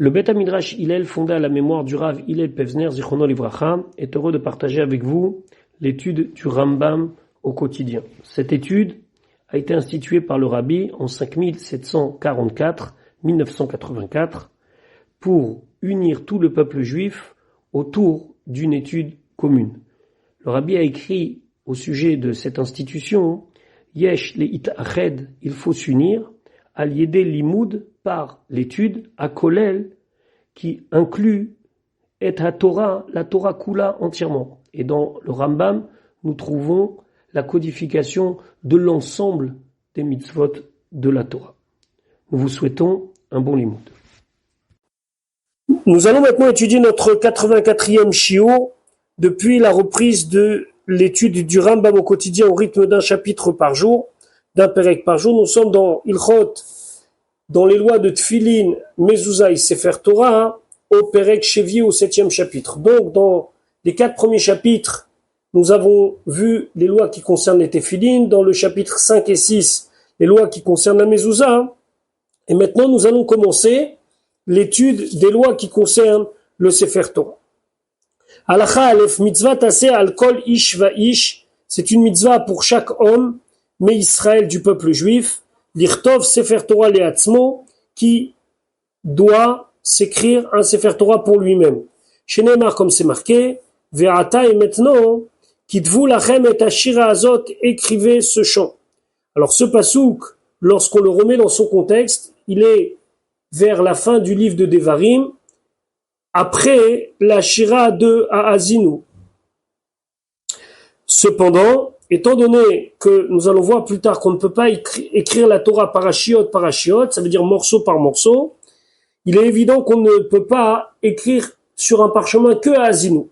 Le Beth Midrash Hillel, fondé à la mémoire du Rav Hillel Pevzner Zichrono Livracha, est heureux de partager avec vous l'étude du Rambam au quotidien. Cette étude a été instituée par le Rabbi en 5744-1984 pour unir tout le peuple juif autour d'une étude commune. Le Rabbi a écrit au sujet de cette institution Yesh le'itached, il faut s'unir, al yedé limoud, par l'étude, à Kolel, qui inclut et la Torah kula entièrement. Et dans le Rambam, nous trouvons la codification de l'ensemble des mitzvot de la Torah. Nous vous souhaitons un bon limoud. Nous allons maintenant étudier notre 84e shiur depuis la reprise de l'étude du Rambam au quotidien au rythme d'un chapitre par jour, d'un pérek par jour. Nous sommes dans Ilchot, dans les lois de Tfilin, Mezouza et Sefer Torah, au pérek Shevi au 7e chapitre. Donc, dans les 4 premiers chapitres, nous avons vu les lois qui concernent les Tefilin, dans le chapitre 5 et 6, les lois qui concernent la Mezouza. Et maintenant, nous allons commencer l'étude des lois qui concernent le Sefer Torah. Halacha Aleph, mitzvah taseh al kol ish va ish, c'est une mitzvah pour chaque homme, mais Israël du peuple juif, l'irtov Sefer Torah le'atzmo, qui doit s'écrire un Sefer Torah pour lui-même. Chez Neymar, comme c'est marqué, ve'ata, et maintenant, kitvu lachem et ashira azot, écrivez ce chant. Alors ce pasouk, lorsqu'on le remet dans son contexte, il est vers la fin du livre de Devarim, après la Shira de Haazinu. Cependant, étant donné que nous allons voir plus tard qu'on ne peut pas écrire la Torah parashiot, ça veut dire morceau par morceau, il est évident qu'on ne peut pas écrire sur un parchemin que Haazinu.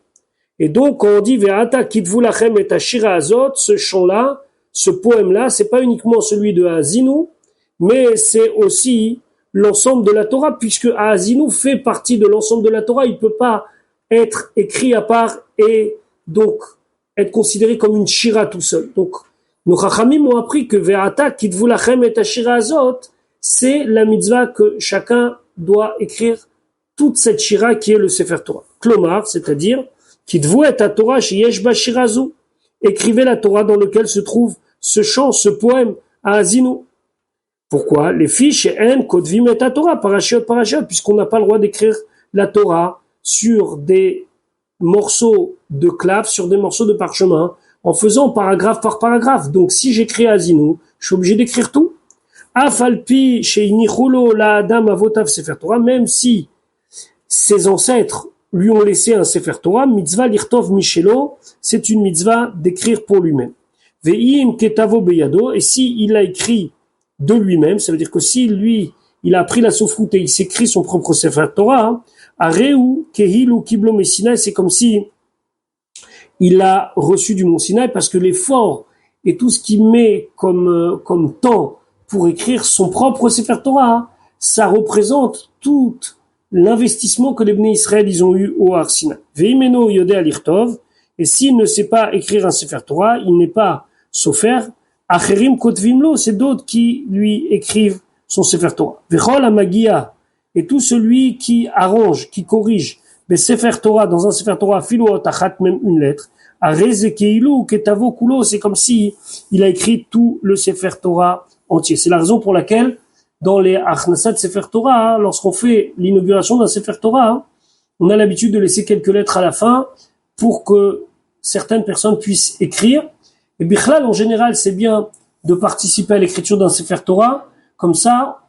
Et donc, quand on dit Ve'ata kitvu lachem et ashira azot, ce chant-là, ce poème-là, c'est pas uniquement celui de Haazinu, mais c'est aussi l'ensemble de la Torah, puisque Haazinu fait partie de l'ensemble de la Torah, il ne peut pas être écrit à part et donc être considéré comme une shira tout seul. Donc, nos chachamim ont appris que Ve'ata kitvu lachem et ashira azot, c'est la mitzvah que chacun doit écrire toute cette shira qui est le Sefer Torah. Klomar, c'est-à-dire kitvu et Torah sheyesh ba shira zu, écrivez la Torah dans lequel se trouve ce chant, ce poème Haazinu. Pourquoi? Les fiches en kodvim et Torah, parashiot, puisqu'on n'a pas le droit d'écrire la Torah sur des morceaux de clave, sur des morceaux de parchemin, en faisant paragraphe par paragraphe. Donc, si j'écris Haazinu, je suis obligé d'écrire tout. Afalpi sheinichulo la adam avotav sefer Torah, même si ses ancêtres lui ont laissé un sefer Torah, mitzvah lirtov michelo, c'est une mitzvah d'écrire pour lui-même. Ve'im ketavo beyado, et si il a écrit de lui-même, ça veut dire que si lui, il a appris la soufroute et il s'écrit son propre Sefer Torah, Areu, Kehilu, Kiblo, Messina, c'est comme si il a reçu du Mont Sinaï, parce que l'effort et tout ce qu'il met comme temps pour écrire son propre Sefer Torah, ça représente tout l'investissement que les Bnei Israël ils ont eu au Har Sinaï. Veimeno Yodé Alirtov, et s'il ne sait pas écrire un Sefer Torah, il n'est pas sofer. Acherim kotvimlo, c'est d'autres qui lui écrivent son Sefer Torah. Vechol amagia, et tout celui qui arrange, qui corrige, le Sefer Torah dans un Sefer Torah, filo tachat, même une lettre, areze keilu ketavo kulo, c'est comme si il a écrit tout le Sefer Torah entier. C'est la raison pour laquelle, dans les achnasat Sefer Torah, lorsqu'on fait l'inauguration d'un Sefer Torah, on a l'habitude de laisser quelques lettres à la fin pour que certaines personnes puissent écrire. Et Bichlal, en général, c'est bien de participer à l'écriture d'un Sefer Torah, comme ça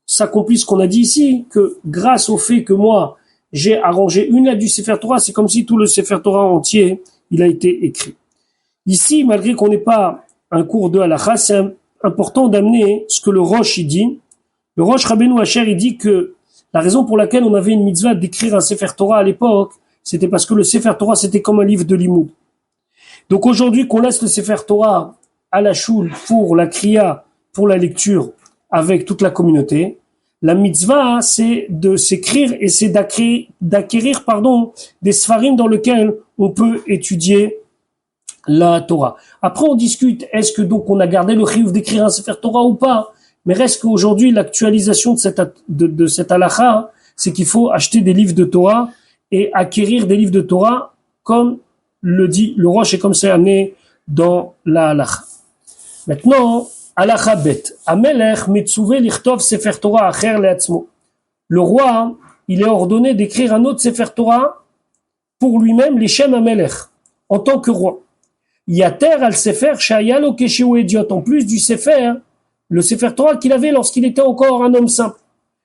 s'accomplit ce qu'on a dit ici, que grâce au fait que moi, j'ai arrangé une lettre du Sefer Torah, c'est comme si tout le Sefer Torah entier, il a été écrit. Ici, malgré qu'on n'ait pas un cours de halakha, c'est important d'amener ce que le Rosh il dit. Le Rosh Rabbeinu Asher, il dit que la raison pour laquelle on avait une mitzvah d'écrire un Sefer Torah à l'époque, c'était parce que le Sefer Torah, c'était comme un livre de limoud. Donc aujourd'hui qu'on laisse le Sefer Torah à la choule pour la kriya, pour la lecture avec toute la communauté, la mitzvah c'est de s'écrire et c'est d'acquérir des sfarim dans lesquels on peut étudier la Torah. Après on discute, est-ce que donc on a gardé le chiyuv d'écrire un Sefer Torah ou pas? Mais reste qu'aujourd'hui l'actualisation de cette halakha, c'est qu'il faut acheter des livres de Torah et acquérir des livres de Torah, comme le dit le Rosh et comme c'est amené dans la halacha. Maintenant, halacha bet. Amelech metzuve lichtov sefer Torah acher leatzmo. Le roi, il est ordonné d'écrire un autre sefer Torah pour lui-même, les Shem Amelech, en tant que roi. Yater al sefer shayalo keshiu idiot, en plus du sefer, le sefer Torah qu'il avait lorsqu'il était encore un homme simple.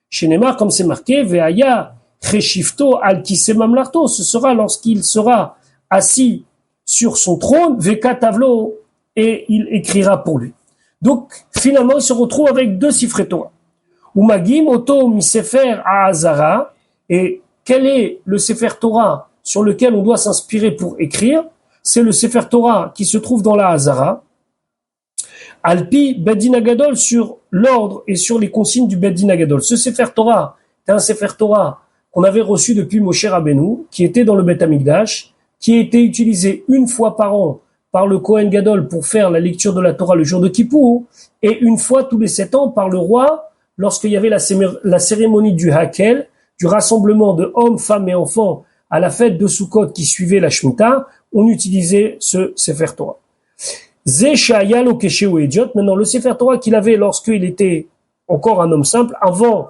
Chez Neymar, comme c'est marqué, ve'aya cheshifto al kise mamlarto, ce sera lorsqu'il sera assis sur son trône, ve'katavlo, et il écrira pour lui. Donc, finalement, il se retrouve avec deux sifrei Torah. Umagim oto mi sefer ha'azara, et quel est le sefer Torah sur lequel on doit s'inspirer pour écrire? C'est le sefer Torah qui se trouve dans la Hazara. Alpi Beddin Agadol, sur l'ordre et sur les consignes du Beddin Agadol. Ce sefer Torah est un sefer Torah qu'on avait reçu depuis Moshe Rabbeinu, qui était dans le Beth Amikdash, qui a été utilisé une fois par an par le Kohen Gadol pour faire la lecture de la Torah le jour de Kippour, et une fois tous les 7 ans par le roi lorsqu'il y avait la cérémonie du Hakel, du rassemblement de hommes, femmes et enfants à la fête de Sukkot qui suivait la Shemitah. On utilisait ce Sefer Torah. Ze shayalo kesheu idiot. Maintenant, le Sefer Torah qu'il avait lorsqu'il était encore un homme simple, avant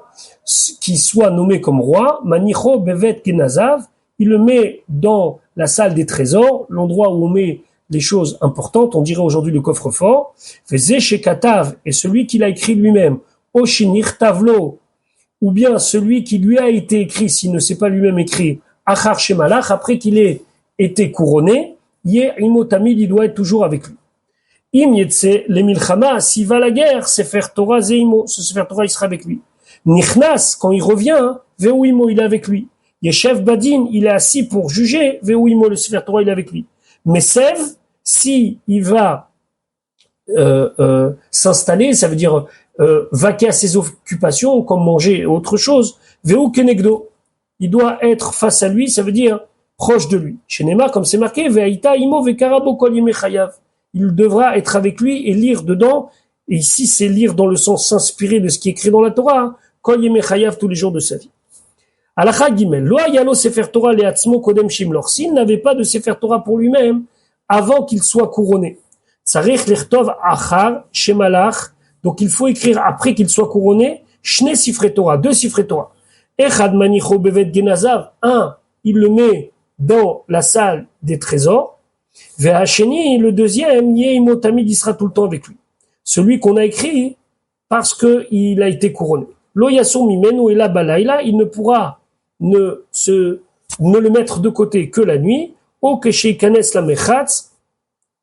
qu'il soit nommé comme roi, manicho bevet kenazav, il le met dans la salle des trésors, l'endroit où on met les choses importantes, on dirait aujourd'hui le coffre-fort. Ze shekatav, et celui qu'il a écrit lui-même, oshinir tavlo, ou bien celui qui lui a été écrit, s'il ne s'est pas lui-même écrit, achar shemalach, après qu'il ait été couronné, yé imotamid, il doit être toujours avec lui. Im yetse le milchama, s'il va à la guerre, sefer Torah zeimo, ce sefer Torah il sera avec lui. Nichnas, quand il revient, veuimo, il est avec lui. Yeshev badin, il est assis pour juger, veuimo, le sefer Torah il est avec lui. Mais Sev, si il va s'installer, ça veut dire vaquer à ses occupations, comme manger et autre chose, veu kenegdo, il doit être face à lui, ça veut dire proche de lui. Chez Neymar, comme c'est marqué, ve'aita imo ve'karabo kol yemei chayav, il devra être avec lui et lire dedans, et ici c'est lire dans le sens s'inspirer de ce qui est écrit dans la Torah, kol yemei chayav, tous les jours de sa vie. Halacha gimel, lo hayalo sefer Torah le'atzmo kodem shimlor, s'il n'avait pas de sefer Torah pour lui-même, avant qu'il soit couronné. Tzarich lichtov achar shemalach, donc il faut écrire après qu'il soit couronné, shne sifrei Torah, 2 sifrei Torah. Echad manicho bevet genazav, un, il le met dans la salle des trésors. Ve'hasheni, le deuxième, yé imotamid, il sera tout le temps avec lui. Celui qu'on a écrit parce que il a été couronné. Lo yasum mimenu ela balayla, il ne pourra ne le mettre de côté que la nuit. O keshe kanes la mechatz,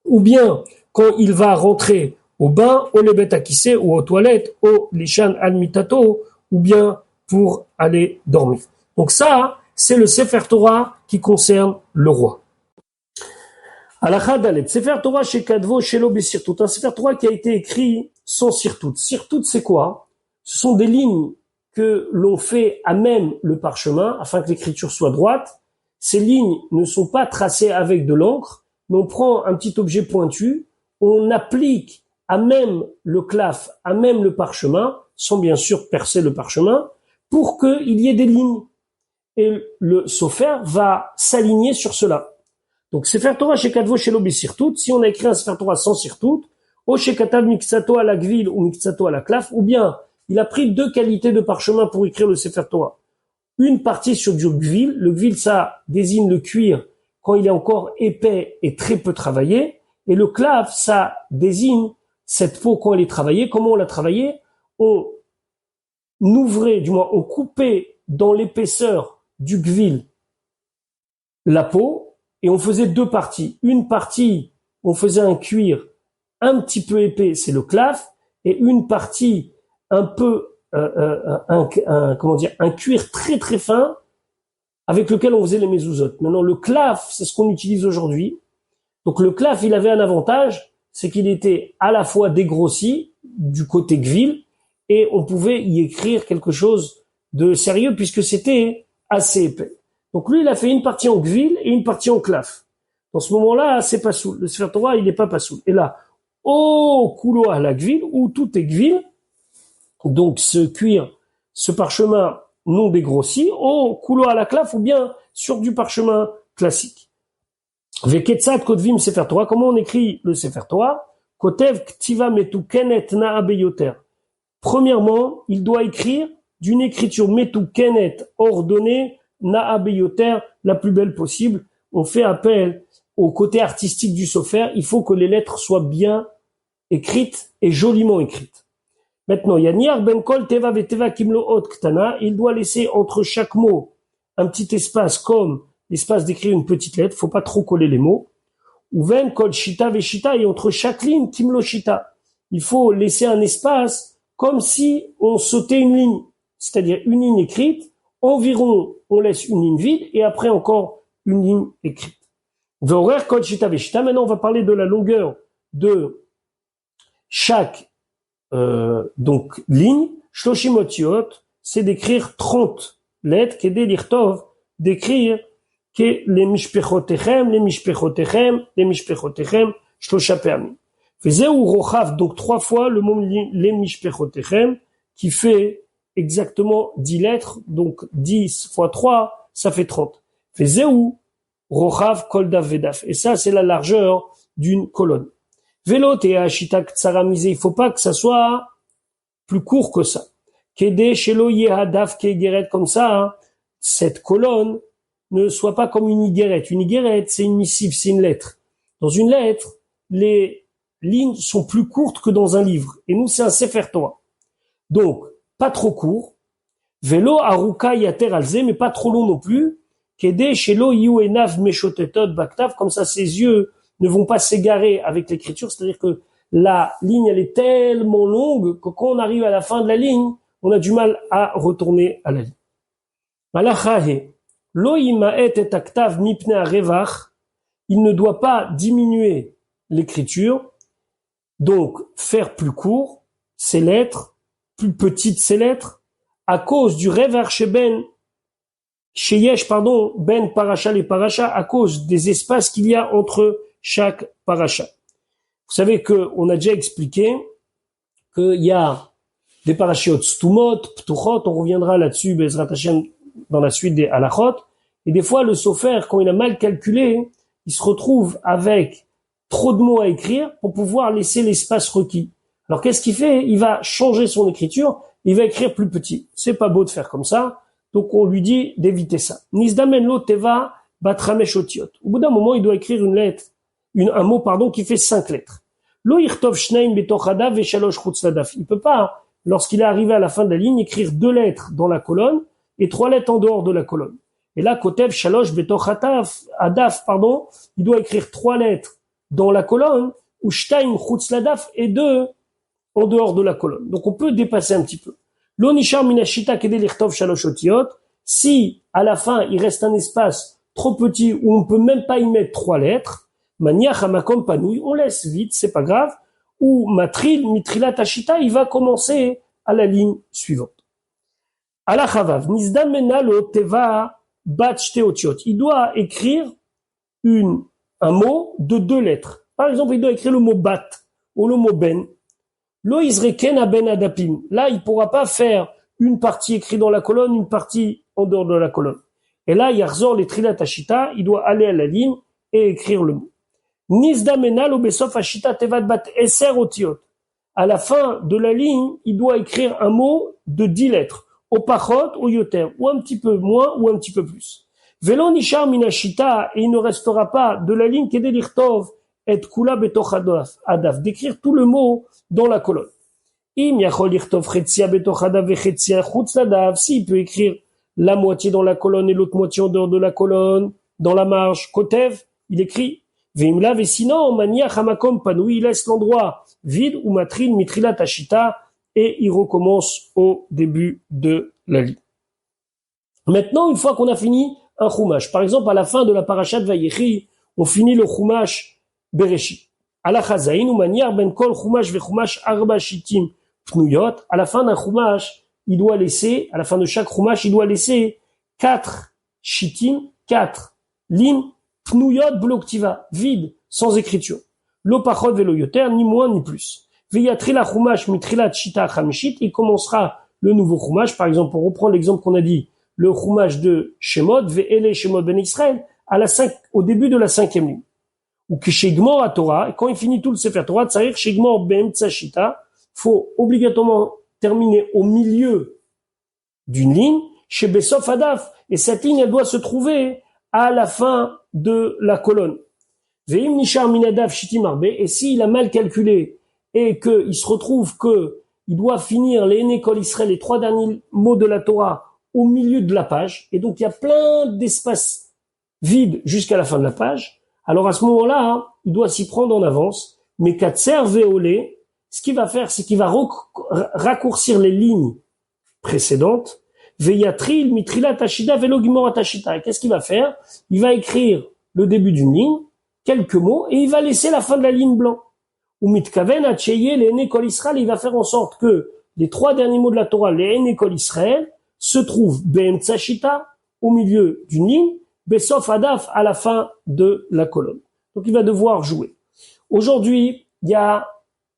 ou bien quand il va rentrer au bain, au lebet akissé, ou aux toilettes, au lishan al mitato, ou bien pour aller dormir. Donc ça, c'est le Sefer Torah qui concerne le roi. Halacha dalet, Sefer Torah shekadvo shelo besirtut, un Sefer Torah qui a été écrit sans sirtut. Sirtut, c'est quoi? Ce sont des lignes que l'on fait à même le parchemin afin que l'écriture soit droite. Ces lignes ne sont pas tracées avec de l'encre, mais on prend un petit objet pointu, on applique à même le claf, à même le parchemin, sans bien sûr percer le parchemin, pour qu'il y ait des lignes. Et le sofer va s'aligner sur cela. Donc, Sefer Torah shekadvo shelo besirtut, si on a écrit un Sefer Torah sans sirtut, o shekatav miksato à la gvil ou miksato à la claf, ou bien il a pris 2 qualités de parchemin pour écrire le Sefer Torah. Une partie sur du gvil, le gvil ça désigne le cuir quand il est encore épais et très peu travaillé, et le claf ça désigne cette peau quand elle est travaillée. Comment on l'a travaillée? On ouvrait, du moins on coupait dans l'épaisseur du gvil la peau, et on faisait 2 parties. Une partie, on faisait un cuir un petit peu épais, c'est le claf, et une partie un peu un cuir très très fin avec lequel on faisait les mezuzot. Maintenant, le claf, c'est ce qu'on utilise aujourd'hui. Donc le claf, il avait un avantage, c'est qu'il était à la fois dégrossi du côté gvil, et on pouvait y écrire quelque chose de sérieux puisque c'était assez épais. Donc lui, il a fait une partie en gvil et une partie en claf. Dans ce moment-là, c'est pas soul. Le Sefer Torah, il n'est pas soul. Et là, au couloir à la gvil, où tout est gvil, donc ce cuir, ce parchemin non dégrossi, au couloir à la clave ou bien sur du parchemin classique. Veketzat kotvim Sefer Torah, comment on écrit le Sefer Torah? Kotev ktiva metukenet na'a beyoter. Premièrement, il doit écrire d'une écriture metukenet, ordonnée, na'a beyoter, la plus belle possible. On fait appel au côté artistique du sofer, il faut que les lettres soient bien écrites et joliment écrites. Maintenant, Yaniar ben kol teva veteva kimlo ot ktana, il doit laisser entre chaque mot un petit espace comme l'espace d'écrire une petite lettre, faut pas trop coller les mots. Ou ven kol shita veshita, et entre chaque ligne kimlo shita, il faut laisser un espace comme si on sautait une ligne, c'est-à-dire une ligne écrite, environ on laisse une ligne vide et après encore une ligne écrite. Ve'orer kol shita veshita, maintenant on va parler de la longueur de chaque donc ligne. Shloshim otiot, c'est d'écrire 30 lettres, kedé lirtov, d'écrire que les mishpechotechem, les mishpechotechem, les mishpechotechem, shlosha pe'amim. Vezeu rochav, donc 3 fois le mot les mishpechotechem, qui fait exactement 10 lettres, donc 10 fois 3, ça fait 30. Vezeu rochav kol daf vedaf, et ça c'est la largeur d'une colonne. Vélo et ashita tsaramisé, il faut pas que ça soit plus court que ça. Kedé shelo yehadaf kegeret, comme ça, hein, cette colonne ne soit pas comme une iguérette. Une iguérette, c'est une missive, c'est une lettre. Dans une lettre, les lignes sont plus courtes que dans un livre. Et nous, c'est un Sefer Torah. Donc, pas trop court. Vélo aruka yater alze, mais pas trop long non plus. Kedé shelo yu enav meshotetot baktav, comme ça, ses yeux ne vont pas s'égarer avec l'écriture, c'est-à-dire que la ligne, elle est tellement longue que quand on arrive à la fin de la ligne, on a du mal à retourner à la ligne. Malachahe, lo imaet et aktav mipne arevach, il ne doit pas diminuer l'écriture, donc faire plus court ces lettres, plus petites ces lettres, à cause du revach sheben, sheyesh, ben parasha les parasha, à cause des espaces qu'il y a entre chaque parasha. Vous savez qu'on a déjà expliqué qu'il y a des parashiot stumot, ptuchot, on reviendra là-dessus, Bezrat Hashem, dans la suite des halachot, et des fois le sofer, quand il a mal calculé, il se retrouve avec trop de mots à écrire pour pouvoir laisser l'espace requis. Alors qu'est-ce qu'il fait? Il va changer son écriture, il va écrire plus petit. C'est pas beau de faire comme ça, donc on lui dit d'éviter ça. Nizdamen lo teva batramesh otiot. Au bout d'un moment, il doit écrire une lettre, un mot, qui fait 5 lettres. Lo irtov shneim betoch hadav veshalosh chutz ladaf. Il peut pas, lorsqu'il est arrivé à la fin de la ligne, écrire 2 lettres dans la colonne et 3 lettres en dehors de la colonne. Et là, kotev shalosh betoch hadaf, il doit écrire 3 lettres dans la colonne, ou shtaim chutz ladaf, et 2 en dehors de la colonne. Donc on peut dépasser un petit peu. Lo nishar minashita kedé lirtov shalosh otiot. Si, à la fin, il reste un espace trop petit où on peut même pas y mettre 3 lettres, maniach hamakom panoui, on laisse vite, c'est pas grave, ou matril, mitrilat ashita, il va commencer à la ligne suivante. Ala chavav, nizdam menalo teva bat shte otiot. Il doit écrire un mot de 2 lettres. Par exemple, il doit écrire le mot bat, ou le mot ben. Lo izreken a ben adapim. Là, il pourra pas faire une partie écrite dans la colonne, une partie en dehors de la colonne. Et là, yarzor les trilat ashita, il doit aller à la ligne et écrire le mot. Nizdamenal ou besof ashita tevat bat eser otiot. À la fin de la ligne, il doit écrire un mot de 10 lettres. Au pachot, au yoter, ou un petit peu moins, ou un petit peu plus. Velo nishar minashita, et il ne restera pas de la ligne kedé lirtov et kula betoch adaf, d'écrire tout le mot dans la colonne. Im yachol lirtov chetzia betoch adaf vechetzia chutz ladaf, s'il peut écrire la moitié dans la colonne et l'autre moitié en dehors de la colonne, dans la marge, kotev, il écrit. Veimla sinon, maniach hamakom panoui, il laisse l'endroit vide, ou matrin mitrilat ashita, et il recommence au début de la ligne. Maintenant, une fois qu'on a fini un chumash, par exemple, à la fin de la parashat Vayechi, on finit le chumash Bereshit. À la chazaïn, ou maniar ben kol chumash ve chumash arba shitim pnuyot, à la fin d'un chumash, il doit laisser, à la fin de chaque chumash, il doit laisser 4 shitim, 4 lignes, pnuyot bloktiva, vide, sans écriture. Lo pachot velo yoter, ni moins ni plus. Veyatrila chumash mitrilat shita chamishit, il commencera le nouveau chumash. Par exemple, on reprend l'exemple qu'on a dit, le chumash de Shemot, Ve'ele Shemot ben Israël, au début de la 5e ligne. Ou que Shegmor à Torah, et quand il finit tout le Sefer Torah, Tsarich Shegmor Be'emtsa Shita, faut obligatoirement terminer au milieu d'une ligne, chez Besof Adaf, et cette ligne, elle doit se trouver à la fin de la colonne. Ve'im Nishar Minadav Shitim Arbe, et s'il a mal calculé, et qu'il se retrouve que il doit finir les Ene Kol Israël, les 3 derniers mots de la Torah, au milieu de la page, et donc il y a plein d'espaces vides jusqu'à la fin de la page, alors à ce moment-là, il doit s'y prendre en avance, mais Katser Ve'ole, ce qu'il va faire, c'est qu'il va raccourcir les lignes précédentes, Ve'yatril Mitrilat Ashida Ve'lo Gimorat Ashita. Qu'est-ce qu'il va faire? Il va écrire le début d'une ligne, quelques mots, et il va laisser la fin de la ligne blanc. Ou Mitkaven Acheye les Ene Kol Israël, il va faire en sorte que les 3 derniers mots de la Torah, les Ene Kol Israël, se trouvent Be'emtsa Shita, au milieu d'une ligne, Besof Adaf, à la fin de la colonne. Donc il va devoir jouer. Aujourd'hui, il y a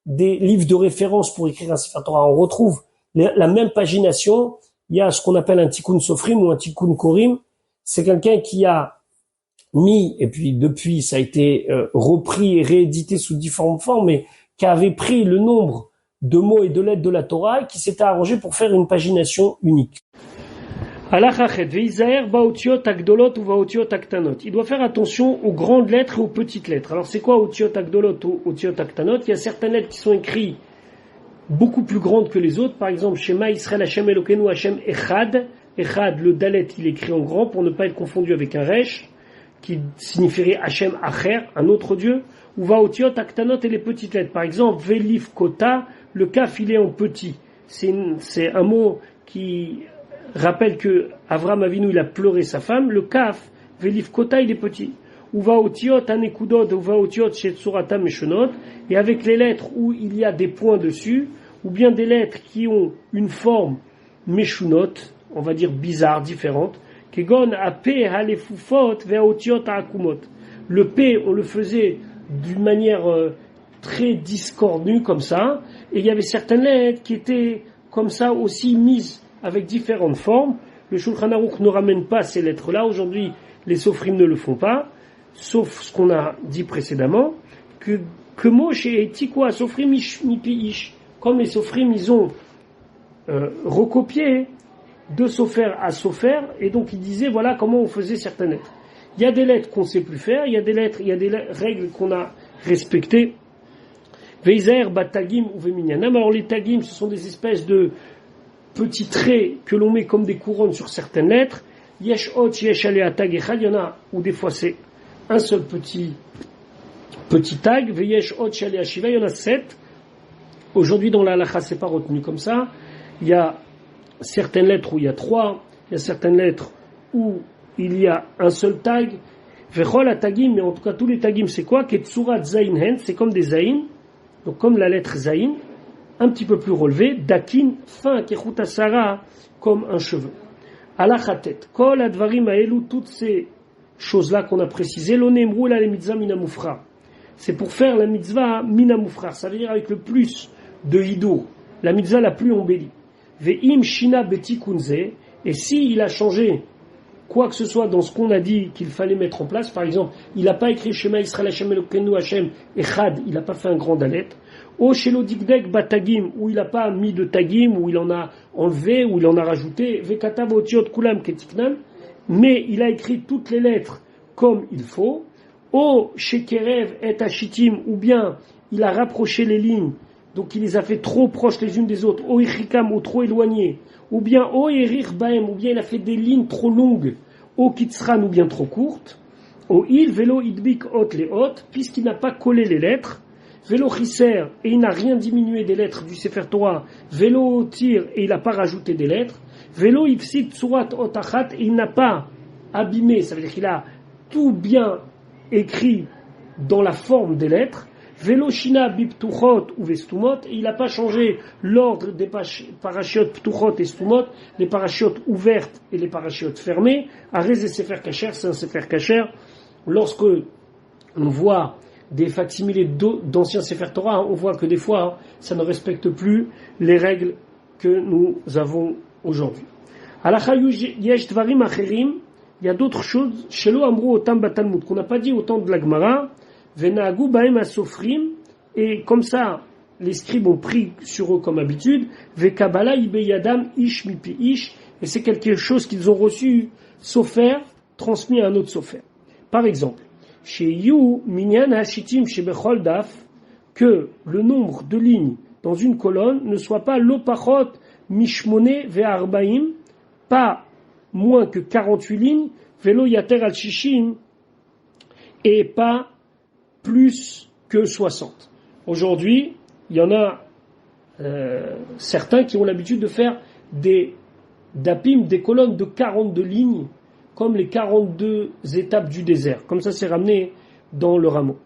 des livres de référence pour écrire un Sefer Torah. On retrouve la même pagination. Il y a ce qu'on appelle un Tikkun Sofrim ou un Tikkun Korim. C'est quelqu'un qui a mis, et puis depuis ça a été repris et réédité sous différentes formes, mais qui avait pris le nombre de mots et de lettres de la Torah et qui s'était arrangé pour faire une pagination unique. Il doit faire attention aux grandes lettres et aux petites lettres. Alors c'est quoi Otiot Agdolot ou Otiot Aktanot? Il y a certaines lettres qui sont écrites beaucoup plus grandes que les autres. Par exemple, Shema Israël Hashem Elokeinu Hashem Echad. Echad, le Dalet, il est écrit en grand pour ne pas être confondu avec un Resh, qui signifierait Hashem Acher, un autre Dieu. Ou va Otiot Aktanot et les petites lettres. Par exemple, Velif Kota, le Kaf il est en petit. C'est un mot qui rappelle que Avram Avinu il a pleuré sa femme. Le Kaf, Velif Kota, il est petit. Ou va Otiot Anekudot, ou va Otiot Shetsurata Meshonot. Et avec les lettres où il y a des points dessus, ou bien des lettres qui ont une forme Meshunot, on va dire bizarre, différente. Kegon Ap Halefufot Ve'otiot Akumot. Le P, on le faisait d'une manière très discordue comme ça, et il y avait certaines lettres qui étaient comme ça aussi mises avec différentes formes. Le Shulchan Aruch ne ramène pas ces lettres-là. Aujourd'hui, les Sofrim ne le font pas, sauf ce qu'on a dit précédemment, que Moshe et Tikwa Sofrim Mipi Ish, comme les Sofrim, ils ont recopié de Sofer à Sofer, et donc ils disaient voilà comment on faisait certaines lettres. Il y a des lettres qu'on ne sait plus faire, il y a des règles qu'on a respectées. Veizer batagim ou veminyanam. Alors les tagim, ce sont des espèces de petits traits que l'on met comme des couronnes sur certaines lettres. Yesh ot yesh alea tag echad, il y en a où des fois c'est un seul petit tag. Veyesh ot alea shiva, il y en a 7. Aujourd'hui dans la halakha c'est pas retenu comme ça. Il y a certaines lettres où il y a 3, il y a certaines lettres où il y a un seul tag. Vechol atagim, mais en tout cas tous les tagim c'est quoi? Ketsurat zain hen, c'est comme des zain, donc comme la lettre zain, un petit peu plus relevé. Dakin, fin, kechut asara, comme un cheveu. Alachatet, kol advarim aelu, toutes ces choses-là qu'on a précisées, l'onemrou la mitzvah minamufra. C'est pour faire la mitzvah minamufra, ça veut dire avec le plus de hidour, la mitzvah la plus embellie. Ve'im shina betikunze, et si il a changé quoi que ce soit dans ce qu'on a dit qu'il fallait mettre en place, par exemple, il n'a pas écrit Shema Israël Hashem Elokeinu Hashem Echad, il n'a pas fait un grand dalet, ou Shelo Dikdek Batagim, où il n'a pas mis de tagim, où il en a enlevé, où il en a rajouté, Vekatav Otiot Kulam Ketiknan, mais il a écrit toutes les lettres comme il faut, ou Shekerev Et Ashitim, ou bien il a rapproché les lignes, donc il les a fait trop proches les unes des autres, ou Ichikam, ou trop éloignées, ou bien O Erir Baem, ou bien il a fait des lignes trop longues, O Kitzran, ou bien trop courtes, O Il Velo Idbik Ot les Ot, puisqu'il n'a pas collé les lettres, Velo Chiser, et il n'a rien diminué des lettres du Sefer Torah, Velo Tir, et il n'a pas rajouté des lettres, Velo Ipsit Surat Ot Achat, et il n'a pas abîmé, ça veut dire qu'il a tout bien écrit dans la forme des lettres, Veloshina biptuchot ou vestumot, et il n'a pas changé l'ordre des parachiotes ptuchot et stumot, les parachiotes ouvertes et les parachiotes fermées. Arez et sefer kacher, c'est un sefer kacher. Lorsque on voit des facsimilés d'anciens sefer Torah, on voit que des fois ça ne respecte plus les règles que nous avons aujourd'hui. Yesh Dvarim Acherim, il y a d'autres choses, Shelo Amru Otam Batalmud, qu'on n'a pas dit au temps de la Gemara, Venagu Baem Asofrim, et comme ça, les scribes ont pris sur eux comme habitude, Vekabala Ibeyadam Ish Mipi Ish, et c'est quelque chose qu'ils ont reçu, sofer, transmis à un autre sofer. Par exemple, chez Yu Minyan Hashitim chez Bechol Daf, que le nombre de lignes dans une colonne ne soit pas l'opachot mishmone ve'arbaim, pas moins que 48 lignes, velo yater al shishim, et pas plus que 60. Aujourd'hui, il y en a certains qui ont l'habitude de faire des dapim, des colonnes de 42 lignes, comme les 42 étapes du désert. Comme ça, c'est ramené dans le rameau.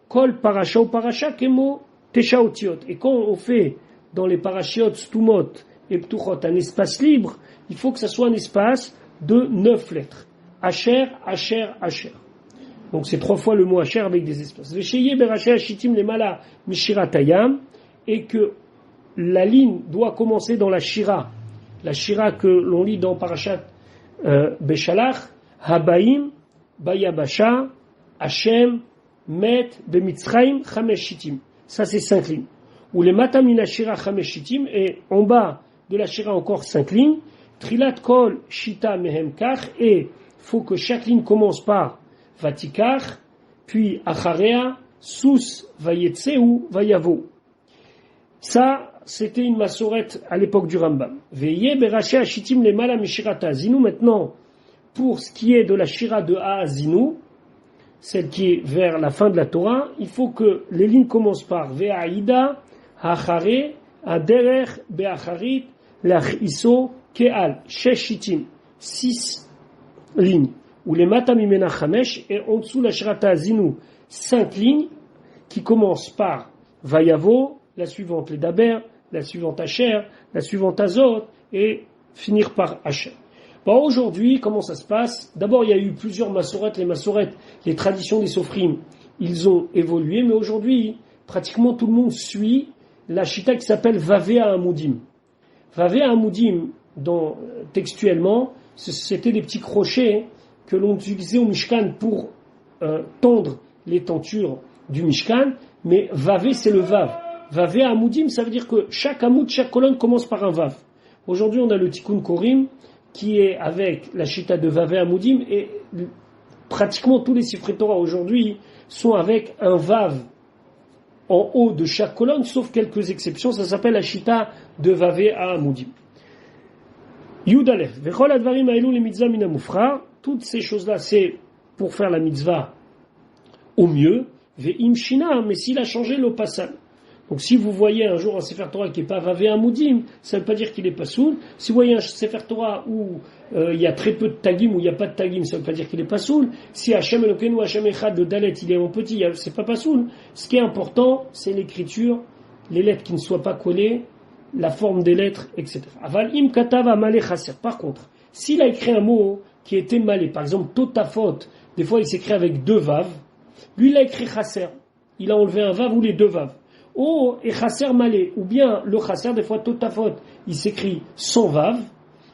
Kol parasha ou parasha kemo tesha otiot. Et quand on fait dans les parashiot stumot et ptuchot un espace libre, il faut que ça soit un espace de 9 lettres. Asher, Asher, Asher. Donc c'est 3 fois le mot Asher avec des espaces. Vesheye beraché ashitim lemala mishiratayam, et que la ligne doit commencer dans la shira que l'on lit dans parashat Beshalach, Habaim, Bayabasha, Hashem, Met, Bemitzraim, Chamesh Shittim. Ça c'est 5 lignes. Ou les matamina shira Chamesh Shittim, et en bas de la shira encore 5 lignes. Trilat kol shita mehem kach, et faut que chaque ligne commence par Vatikach, puis Acharea, Sus, Vayetseu, Vayavo. Ça, c'était une massorette à l'époque du Rambam. Veye beraché ashitim le mala mishirata zinu. Maintenant, pour ce qui est de la shira de A à Zinu, celle qui est vers la fin de la Torah, il faut que les lignes commencent par Ve'aïda, Hachare, Aderer, Be'acharit, Lach-Iso, Ke'al, Sheshitim, 6 lignes. Ou les Matamimena Chamesh, et en dessous la Shirata Zinu, 5 lignes, qui commencent par Vayavo, la suivante les Daber, la suivante Asher, la suivante Azot, et finir par Asher. Bon, aujourd'hui, comment ça se passe? D'abord, il y a eu plusieurs massorettes. Les traditions des sofrim, ils ont évolué, mais aujourd'hui, pratiquement tout le monde suit la chita qui s'appelle Vavea Amudim. Vavea Amudim, textuellement, c'était des petits crochets que l'on utilisait au Mishkan pour tendre les tentures du Mishkan, mais Vavé, c'est le Vav. Vavea Amudim, ça veut dire que chaque Amoud, chaque colonne commence par un Vav. Aujourd'hui, on a le Tikkun Korim, qui est avec la chita de Vavea Amudim, et pratiquement tous les Sifrei Torah aujourd'hui sont avec un Vav en haut de chaque colonne, sauf quelques exceptions. Ça s'appelle la chita de Vavea Amudim. Yudalef, Vechol advarim aelu le mitzvah min hamufra. Toutes ces choses-là, c'est pour faire la mitzvah au mieux. Ve'im shina, mais s'il a changé l'opassan. Donc si vous voyez un jour un Sefer Torah qui n'est pas Vavea Amudim, ça ne veut pas dire qu'il est pas soul. Si vous voyez un Sefer Torah où il y a très peu de tagim, ou il n'y a pas de tagim, ça ne veut pas dire qu'il est pas soul. Si Hashem Elokeinu, Hashem Echad, le Dalet, il est en petit, c'est pas soul. Ce qui est important, c'est l'écriture, les lettres qui ne soient pas collées, la forme des lettres, etc. Aval im katav amalé chaser. Par contre, s'il a écrit un mot qui était malé, par exemple totafot, des fois il s'écrit avec 2 vav, lui il a écrit chaser, il a enlevé un vav ou les 2 vav. Oh, et chaser malé, ou bien le chaser, des fois totafot, il s'écrit sans vav,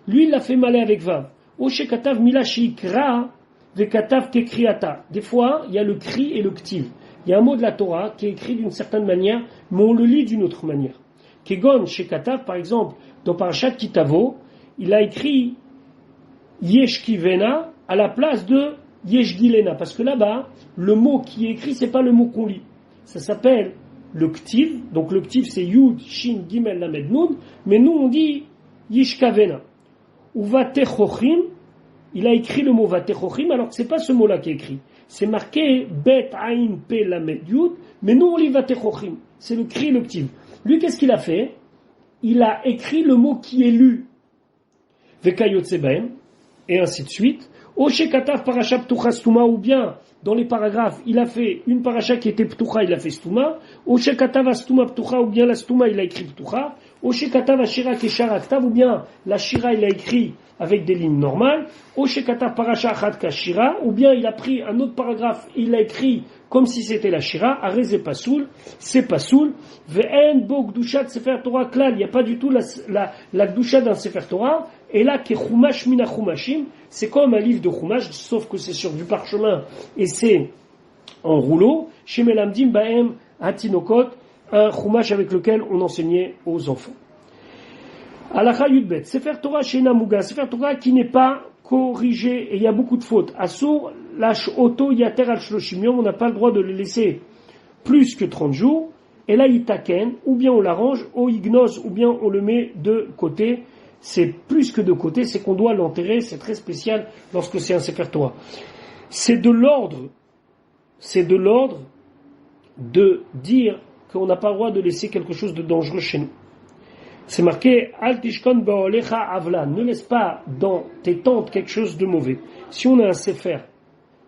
lui il l'a fait malé avec vav. Oh, chez katav milashi kra, ve katav kekriata. Des fois, il y a le cri et le ktiv. Il y a un mot de la Torah qui est écrit d'une certaine manière, mais on le lit d'une autre manière. Kegon, chez katav, par exemple, dans Parashat Kitavo, il a écrit Yeshkivena à la place de Yeshgilena, parce que là-bas, le mot qui est écrit, c'est pas le mot qu'on lit. Ça s'appelle le ktiv, donc le ktiv c'est Yud, Shin, Gimel, Lamed, Nun, mais nous on dit Yishkavena. Ou Vatechochim, il a écrit le mot Vatechochim, alors que c'est pas ce mot-là qui est écrit. C'est marqué Bet, Ain, Pe, Lamed, Yud, mais nous on lit Vatechochim. C'est le cri, le ktiv. Lui, qu'est-ce qu'il a fait? Il a écrit le mot qui est lu. Vekayotsebaem, et ainsi de suite. Oshekatav parasha ptucha stuma, ou bien, dans les paragraphes, il a fait une paracha qui était ptucha, il a fait stuma. Oshekatav stuma ptucha, ou bien la stuma, il a écrit ptucha. Oshekatav Ashira Keshara Ktav, ou bien la Shira il a écrit avec des lignes normales, Oshekatav Parasha Achat Kashira, ou bien il a pris un autre paragraphe, il l'a écrit comme si c'était la Shira, Areze Pasoul, c'est Pasoul, Ve'en Bo Gdushat Sefer Torah Klal, il n'y a pas du tout la Gdusha d'un Sefer Torah, et là, qui Chumash Mina Chumashim, c'est comme un livre de Chumash, sauf que c'est sur du parchemin, et c'est en rouleau, chez Melamdim Baem Hatinokot, un Chumash avec lequel on enseignait aux enfants. Alacha Yudbet, Sefer Torah Sheina Muga, Sefer Torah qui n'est pas corrigé, et il y a beaucoup de fautes. Assour, Lash Oto Yater Al Shloshim Yom, on n'a pas le droit de le laisser plus que 30 jours, et là Itaken, ou bien on l'arrange, au Ignos, ou bien on le met de côté. C'est plus que de côté, c'est qu'on doit l'enterrer, c'est très spécial lorsque c'est un Sefer Torah. C'est de l'ordre de dire qu'on n'a pas le droit de laisser quelque chose de dangereux chez nous. C'est marqué Al tishkon ba'olecha avla, ne laisse pas dans tes tentes quelque chose de mauvais. Si on a un sefer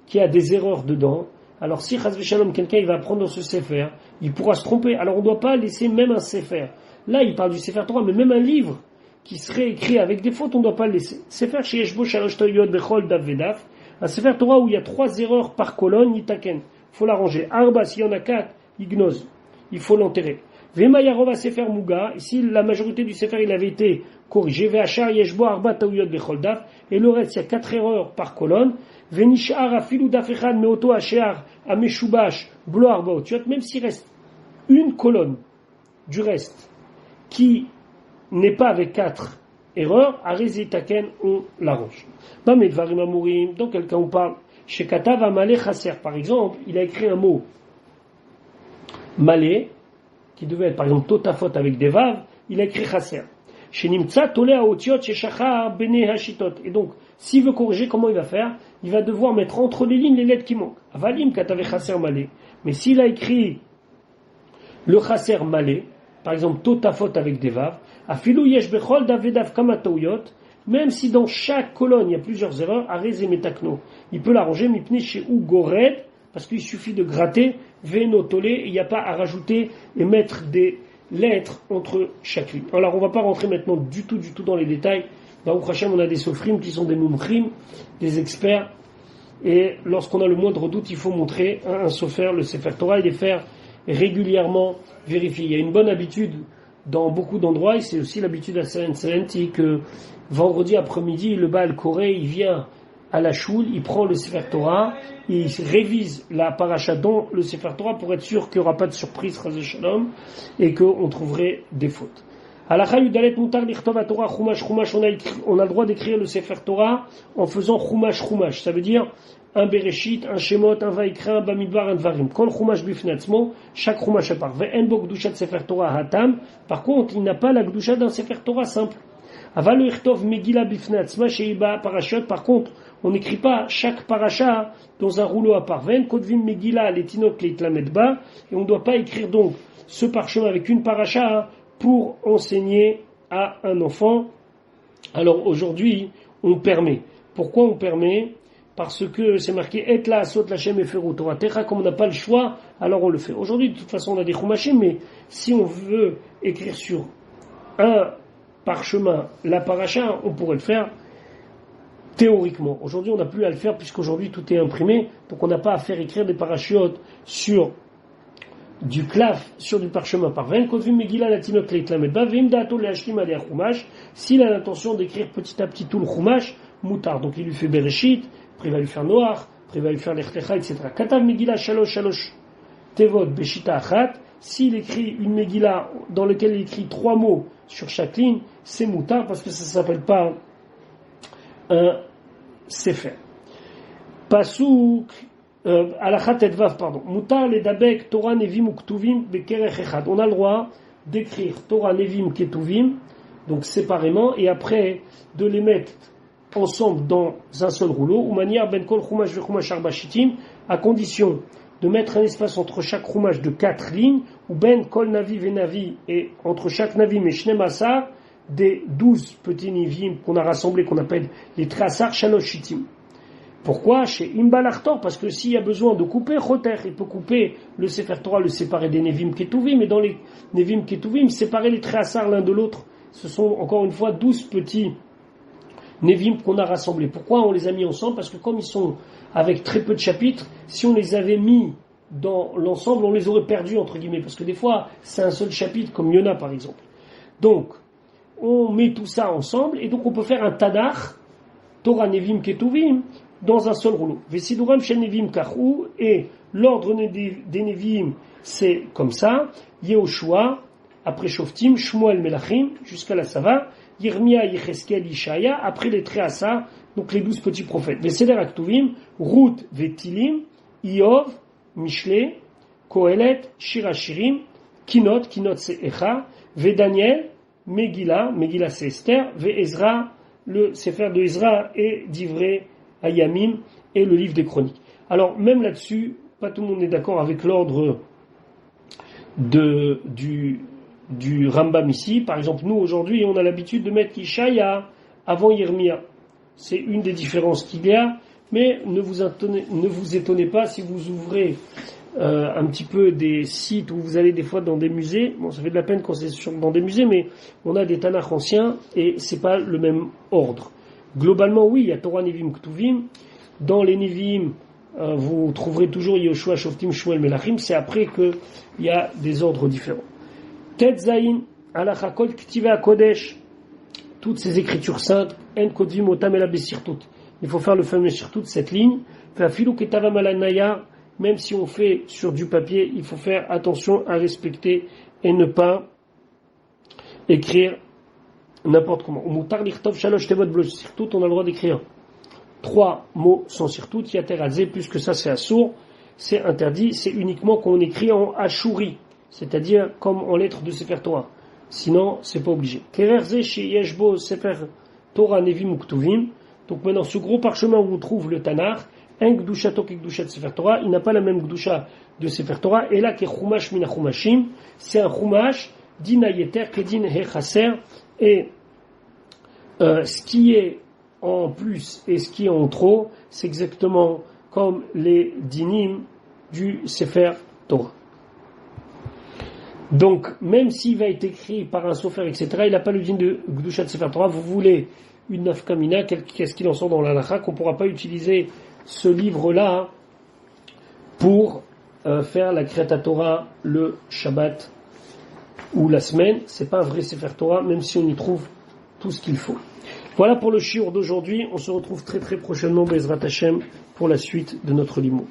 qui a des erreurs dedans, alors si chas v'shalom quelqu'un il va prendre ce sefer, il pourra se tromper. Alors on ne doit pas laisser même un sefer. Là il parle du Sefer Torah, mais même un livre qui serait écrit avec des fautes, on ne doit pas le laisser. Sefer sheyeshbo shalosh toyot bechol daf vedaf, un Sefer Torah où il y a 3 erreurs par colonne, yitaken. Il faut l'arranger. Arba, s'il y en a 4, ignoz. Il faut l'enterrer. Vemayarova Sefer Muga, si la majorité du Sefer il avait été corrigé, Veachar Yeshbo Arba Taouyot Becholdaf, et le reste, il y a 4 erreurs par colonne, Venishar Afilu Dafechad Meoto Ashear Ameshubash Blo Arba Otiot, même s'il reste une colonne du reste qui n'est pas avec 4 erreurs, Arezi Taken, on l'arrange. Bamedvarim Amurim, dans quel cas on parle, chez Katav Amalé Chaser, par exemple, il a écrit un mot Malé, qui devait être par exemple Totafot avec des vaves, il a écrit Chaser. Chez Nimtsa, Tolé Aotiot, chez Shachar, Bene Hashitot. Et donc, s'il veut corriger, comment il va faire? Il va devoir mettre entre les lignes les lettres qui manquent. Avalim, Katave Chaser Malé. Mais s'il a écrit le Chaser Malé, par exemple Totafot avec des vaves, Afilou Yesh Bechol Davedav Kamatouyot, même si dans chaque colonne il y a plusieurs erreurs, Arez et Metakno, il peut l'arranger, Mipne chez Ugored, parce qu'il suffit de gratter, Venotolé, il n'y a pas à rajouter et mettre des lettres entre chaque ligne. Alors on ne va pas rentrer maintenant du tout dans les détails. Dans Uchachem, on a des sofrim qui sont des mumchrim, des experts, et lorsqu'on a le moindre doute, il faut montrer un sofer, le Sefer Torah, et les faire régulièrement vérifier. Il y a une bonne habitude dans beaucoup d'endroits, et c'est aussi l'habitude à Saint-Saint, que vendredi après-midi, le Baal Koré, il vient à la choule, il prend le Sefer Torah, il révise la paracha dans le Sefer Torah pour être sûr qu'il n'y aura pas de surprise, Chazé Shalom, et qu'on trouverait des fautes. Halakha Yudalet Mutar Lichtov Torah Chumash Chumash, on a le droit d'écrire le Sefer Torah en faisant Chumash Chumash, ça veut dire un Bereshit, un Shemot, un Vaikra, un Bamidbar, un Dvarim. Kol Chumash Bifnatzmo, chaque Chumash à part. Ve'en bo Gdushat Sefer Torah Hatam, par contre, il n'a pas la Gdusha d'un Sefer Torah simple. Aval Lichtov Megillah Bifnatzma Sheiba Parashot, par contre, on n'écrit pas chaque paracha dans un rouleau à part. Ve'en Kodvim Megillah Letinot Leitlamedba, et on ne doit pas écrire donc ce parchemin avec une paracha pour enseigner à un enfant. Alors aujourd'hui, on permet. Pourquoi on permet? Parce que c'est marqué Et la asot lachem eferu Torah techa, comme on n'a pas le choix, alors on le fait. Aujourd'hui, de toute façon, on a des chumashim, mais si on veut écrire sur un parchemin la paracha, on pourrait le faire théoriquement. Aujourd'hui, on n'a plus à le faire puisqu'aujourd'hui tout est imprimé, donc on n'a pas à faire écrire des parachutes sur du claf, sur du parchemin par 20. S'il a l'intention d'écrire petit à petit tout le chumash, moutar, donc il lui fait Bereshit, après il va lui faire Noach, après il va lui faire Lechtecha, etc. Katav Megillah shalosh tevot beshita achat, s'il écrit une Megillah dans laquelle il écrit 3 mots sur chaque ligne, c'est moutar parce que ça s'appelle pas un sefer. Pasuk Alachat Edvav, pardon. Mutar le dabek Torah nevim uktuvim bekerech echad. On a le droit d'écrire Torah nevim ketuvim, donc séparément, et après de les mettre ensemble dans un seul rouleau, ou manière ben kol chumash ve chumash arba shitim, à condition de mettre un espace entre chaque chumash de 4 lignes, ou ben kol navi ve navi, et entre chaque navi et shnem asar, des 12 petits nivim qu'on a rassemblés, qu'on appelle les trasar shalosh shitim. Pourquoi? Chez Imbalachtor, parce que s'il y a besoin de couper, Choter, il peut couper le Sefer Torah, le séparer des Nevim Ketuvim, et dans les Nevim Ketuvim, séparer les Tréhassar l'un de l'autre. Ce sont encore une fois 12 petits Nevim qu'on a rassemblés. Pourquoi on les a mis ensemble? Parce que comme ils sont avec très peu de chapitres, si on les avait mis dans l'ensemble, on les aurait perdus, entre guillemets, parce que des fois, c'est un seul chapitre, comme Yona par exemple. Donc, on met tout ça ensemble, et donc on peut faire un Tanakh, Torah Nevim Ketuvim, dans un seul rouleau. Vesiduram shel Nevim Kachou, et l'ordre des Nevim, c'est comme ça. Yehoshua, après Shoftim, Shmuel Melachim, jusqu'à la Sava, Yirmia, Yecheskel, Ishaya, après les Tréhassar, donc les 12 petits prophètes. Veseder Aktuvim, Ruth, Vetilim, Iov, Mishle, Kohelet, Shirachirim, Kinot c'est Echa, Vedaniel, Megillah c'est Esther, Ezra, le Sefer de Ezra et d'Ivré Ayamim et le livre des chroniques. Alors même là-dessus, pas tout le monde est d'accord avec l'ordre du Rambam ici. Par exemple, nous aujourd'hui, on a l'habitude de mettre Ishaya avant Yirmia. C'est une des différences qu'il y a, mais ne vous étonnez pas si vous ouvrez un petit peu des sites où vous allez des fois dans des musées. Bon, ça fait de la peine quand c'est dans des musées, mais on a des Tanakh anciens et c'est pas le même ordre. Globalement, oui, il y a Torah Nevim Ktuvim. Dans les Nevim, vous trouverez toujours Yehoshua, Shoftim, Shmuel, Melachim. C'est après qu'il y a des ordres différents. Tet Zayin, Halacha Kol Ktiva Kodesh. Toutes ces écritures saintes, En Kodvim Otam Ela Besirtut. Il faut faire le fameux Sirtut, cette ligne. Fafilu Ketavam Alanaya. Même si on fait sur du papier, il faut faire attention à respecter et ne pas écrire n'importe comment. Mutar lichtov shalosh tevot blo sirtut, on a le droit d'écrire 3 mots sans sirtut, yaterazé, plus que ça c'est assour, c'est interdit, c'est uniquement quand on écrit en ashuri, c'est-à-dire comme en lettres de Sefer Torah. Sinon, c'est pas obligé. Kererze chez Yeshbo Sefer Torah Nevim Uktuvim. Donc maintenant, ce gros parchemin où on trouve le Tanakh, un Gdushato ki Gdushat Sefer Torah, il n'a pas la même Gdusha de Sefer Torah, et là, qui est Chumash mina Chumashim, c'est un Chumash, din Ayeter, kedin Hechaser, et ce qui est en plus et ce qui est en trop, c'est exactement comme les dinim du Sefer Torah. Donc, même s'il va être écrit par un sofer, etc., il n'a pas le din de Gdushat Sefer Torah. Vous voulez une nafkamina, qu'est-ce qu'il en sort dans l'halakha, qu'on ne pourra pas utiliser ce livre-là pour faire la Kriyat Torah le Shabbat ou la semaine. C'est pas un vrai Sefer Torah, même si on y trouve tout ce qu'il faut. Voilà pour le shiur d'aujourd'hui. On se retrouve très très prochainement, Bezrat Hashem, pour la suite de notre limoud.